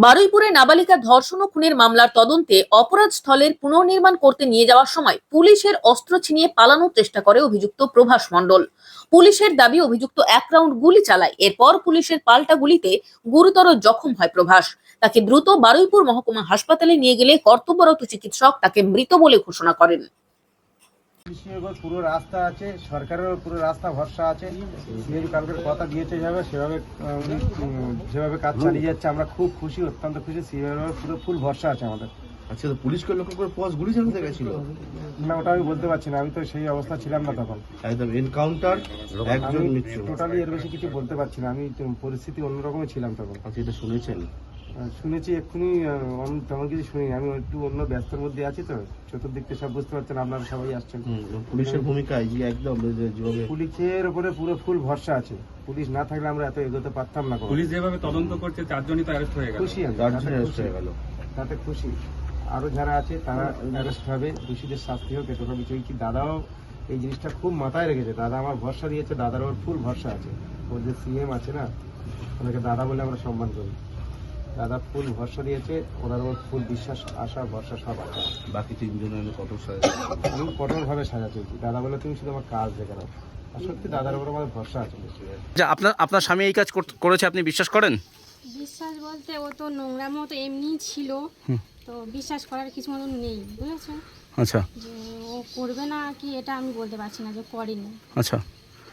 বারুইপুরে নাবালিকা ধর্ষণ ও খুনের মামলার তদন্তে অপরাধ স্থলের পুনর্নির্মাণ করতে নিয়ে যাওয়ার সময় পুলিশের অস্ত্র ছিনিয়ে পালানোর চেষ্টা করে অভিযুক্ত প্রভাস মণ্ডল। পুলিশের দাবি অভিযুক্ত এক রাউন্ড গুলি চালায়, এরপর পুলিশের পাল্টা গুলিতে গুরুতর জখম হয় প্রভাস। তাকে দ্রুত বারুইপুর মহকুমা হাসপাতালে নিয়ে গেলে কর্তব্যরত চিকিৎসক তাকে মৃত বলে ঘোষণা করেন। পুরো রাস্তা আছে, সরকারের পুরো রাস্তা ভরসা আছে। সিএম কালকের কথা দিয়েছে সেভাবে উনি যেভাবে কাজ চালিয়ে যাচ্ছে, আমরা খুব খুশি, অত্যন্ত খুশি। সিএম পুরো ফুল ভরসা আছে আমাদের। আচ্ছা, তো পুলিশকে লক্ষ্য করে পজ গুলি চালাতে গেছিল না, ওটা আমি বলতে পারছি না, আমি তো সেই অবস্থা ছিলাম না তখন। একদম এনকাউন্টার, একজন মৃত্যু। টোটালি এর বেশি কিছু বলতে পারছি না, আমি পরিস্থিতি অন্যরকমই ছিলাম তখন। আচ্ছা, এটা শুনেছেন? শুনেছি এক্ষুনি, তেমন কিছু শুনিনি, আমি একটু অন্য ব্যস্তর মধ্যে আছি, তো চতুর্দিকটা সব বুঝতে পারছেন, আপনারা সবাই আসছেন। পুলিশের ভূমিকায় যে একদম পুলিশের উপরে পুরো ফুল ভরসা আছে। পুলিশ না থাকলে আমরা এত এগোতে পারতাম না। পুলিশ যেভাবে তদন্ত করছে, 4 জনই তো অ্যারেস্ট হয়ে গেল। খুশি আমি, তাতে খুশি। আরো যারা আছে তারা অ্যারেস্ট হবে, দোষীদের শাস্তি হোক, এটা আমি চাইছি। দাদাও এই জিনিসটা খুব মাথায় রেখেছে, দাদা আমার ভরসা দিয়েছে, দাদার ওর ফুল ভরসা আছে। ওর যে সিএম আছে না, ওনাকে দাদা বলে আমরা সম্মান করি। দাদা ফুল ভরসা দিয়েছে, ওনার ওর ফুল বিশ্বাস, আশা, ভরসা সব আছে। বাকি 3 জনের কঠোর আমি কঠোরভাবে সাজা চলছি, দাদা বলে তুমি শুধু আমার কাজ দেখে নাও। আর সত্যি দাদার উপর আমাদের ভরসা আছে। আপনার স্বামী এই কাজ করেছে, আপনি বিশ্বাস করেন? বিশ্বাস বলতে ও তো নোংরা মতো এমনিই ছিল, তো বিশ্বাস করার কিছু মতন নেই, বুঝেছেন? আচ্ছা, যে ও করবে না কি এটা আমি বলতে পারছি না যে করেনি। আচ্ছা।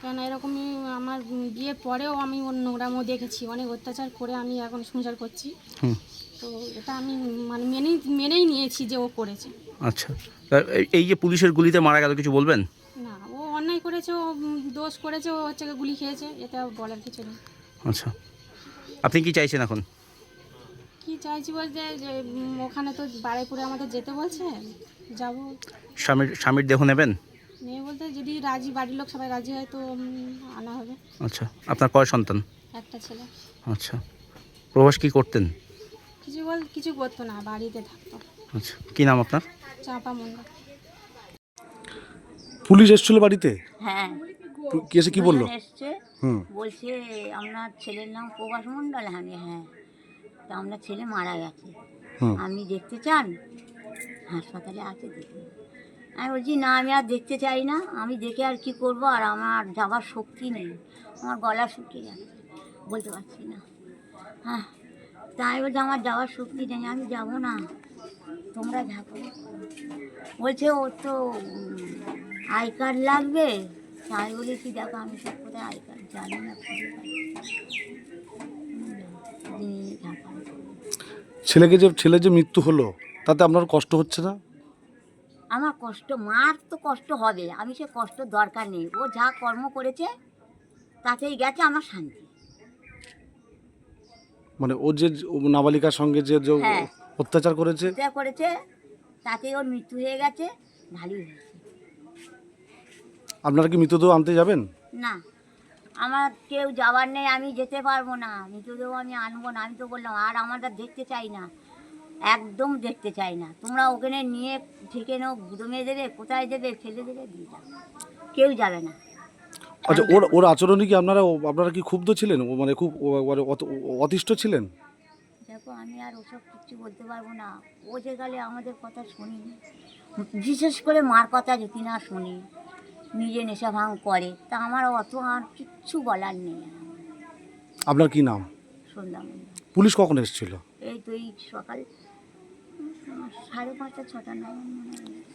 কেন এরকমই আমার বিয়ের পরেও আমি ওর নোংরামো দেখেছি, অনেক অত্যাচার করে আমি এখন সংসার করছি। তো এটা আমি মানে মেনেই নিয়েছি যে ও করেছে। আচ্ছা, এই যে পুলিশের গুলিতে মারা গেল, কিছু বলবেন? না, ও অন্যায় করেছে, ও দোষ করেছে, ও হচ্ছে গুলি খেয়েছে, এটা বলার কিছু নেই। আচ্ছা, আপনি কি চাইছেন এখন? কি চাইছি বলতে যে ওখানে তো বারুইপুরে আমাদের যেতে বলছে, যাব। স্বামীর দেহ নেবেন? মেয়ে বলতে যদি রাজি, বাড়ির লোক সবাই রাজি হয় তো আনা হবে। আচ্ছা, আপনার কয় সন্তান? একটা ছেলে। আচ্ছা, প্রবাস কি করতেন? কিছু করতো না, বাড়িতে থাকতো। আচ্ছা, কি নাম আপনার? চাপা মন্ডল। পুলিশ এসেছিল বাড়িতে? হ্যাঁ, কি এসে কি বললো? এসছে, বলছে আপনার ছেলের নাম প্রভাস মণ্ডল। হ্যাঁ, তা আপনার ছেলে মারা গেছে, আপনি দেখতে চান? হাসপাতালে আছে, দেখুন। আমি বলছি না, আমি আর দেখতে চাই না, আমি দেখে আর কি করব, আর আমার যাবার শক্তি নেই, আমার গলা শুকিয়ে যাচ্ছে, বলতে পারছি না। হ্যাঁ, তাই বলছে আমার যাওয়ার শক্তি নেই, আমি যাব না, তোমরা থাকো। বলছে ওর তো আই কার্ড লাগবে, তাই বলেছি দেখো আমি সব কোথায় আই কার্ড জানি না, ছেলে যে মৃত্যু হলো, তাতে আপনার কষ্ট হচ্ছে না? আমার কষ্ট, মার তো কষ্ট হবে, আমি সে কষ্ট দরকার নেই, ও যা কর্ম করেছে তাতেই গেছে আমার শান্তি। মানে ও যে নাবালিকার সঙ্গে যে হ্যাঁ, অত্যাচার করেছে, তাতেই ওর মৃত্যু হয়ে গেছে, ভালোই হয়েছে। আপনারা কি মৃতদেহ আনতে যাবেন? না, আমার কেউ যাওয়ার নেই, আমি যেতে পারবো না, মৃতদেহ আমি আনবো না। আমি তো বললাম আর আমরা দেখতে চাই না, একদম দেখতে চাই না। তোমরা ওখানে নিয়ে ঠিকে নাও, গুদমে দেবে, কোথায় দেবে, ফেলে দেবে, দিয়ে যাবে, কেউ যাবে না। আচ্ছা, ওর আচরণে কি আপনারা কি ক্ষুব্ধ ছিলেন? মানে খুব অতিষ্ঠ ছিলেন? দেখো, আমি আর ওসব কিছু বলতে পারবো না। ও যে গেলে আমাদের কথা শুনি, বিশেষ করে মার কথা যদি না শুনি, নিজে নেশা ভাঙ করে, তা আমার অত আর কিচ্ছু বলার নেই। আপনার কি নাম? সন্ধ্যা। পুলিশ কখন এসেছিল? এই তো এই সকাল 5:30 6টা নাগাদ।